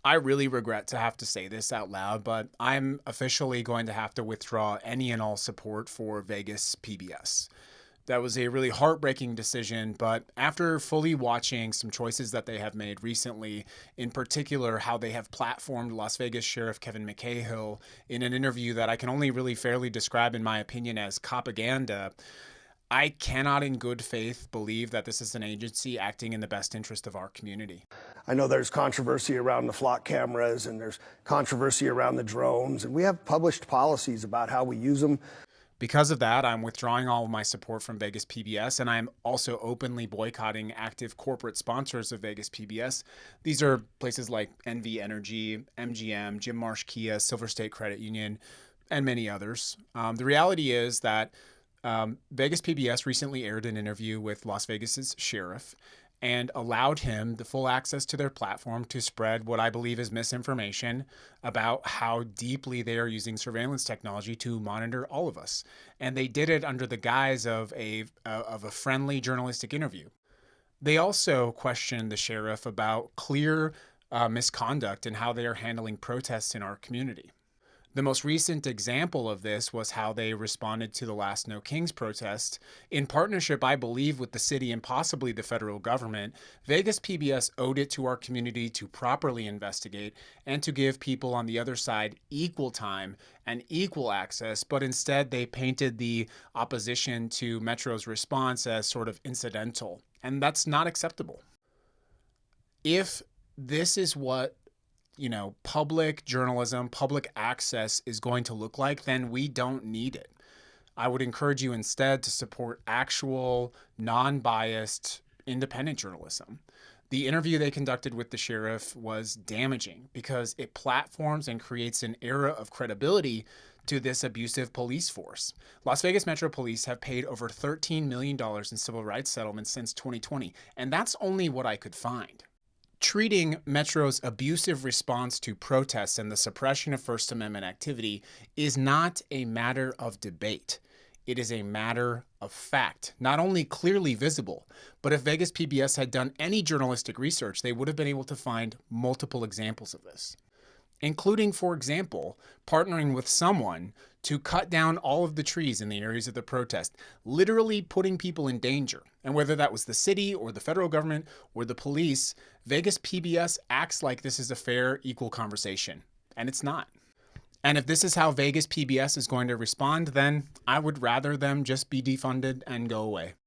I really regret to have to say this out loud, but I'm officially going to have to withdraw any and all support for Vegas PBS. That was a really heartbreaking decision, but after fully watching some choices that they have made recently, in particular how they have platformed Las Vegas Sheriff Kevin McCahill in an interview that I can only really fairly describe, in my opinion, as propaganda, I cannot in good faith believe that this is an agency acting in the best interest of our community. I know there's controversy around the flock cameras and there's controversy around the drones, and we have published policies about how we use them. Because of that, I'm withdrawing all of my support from Vegas PBS, and I'm also openly boycotting active corporate sponsors of Vegas PBS. These are places like NV Energy, MGM, Jim Marsh Kia, Silver State Credit Union, and many others. The reality is that Vegas PBS recently aired an interview with Las Vegas's sheriff and allowed him the full access to their platform to spread what I believe is misinformation about how deeply they are using surveillance technology to monitor all of us. And they did it under the guise of a friendly journalistic interview. They also questioned the sheriff about clear misconduct in how they are handling protests in our community. The most recent example of this was how they responded to the last No Kings protest. In partnership, I believe, with the city and possibly the federal government, Vegas PBS owed it to our community to properly investigate and to give people on the other side equal time and equal access, but instead they painted the opposition to Metro's response as sort of incidental, and that's not acceptable. If this is what public journalism, public access is going to look like, then we don't need it. I would encourage you instead to support actual, non-biased, independent journalism. The interview they conducted with the sheriff was damaging because it platforms and creates an era of credibility to this abusive police force. Las Vegas Metro Police have paid over $13 million in civil rights settlements since 2020, and that's only what I could find. Treating Metro's abusive response to protests and the suppression of First Amendment activity is not a matter of debate. It is a matter of fact, not only clearly visible, but if Vegas PBS had done any journalistic research, they would have been able to find multiple examples of this, including, for example, partnering with someone to cut down all of the trees in the areas of the protest, literally putting people in danger. And whether that was the city or the federal government or the police, Vegas PBS acts like this is a fair, equal conversation, and it's not. And if this is how Vegas PBS is going to respond, then I would rather them just be defunded and go away.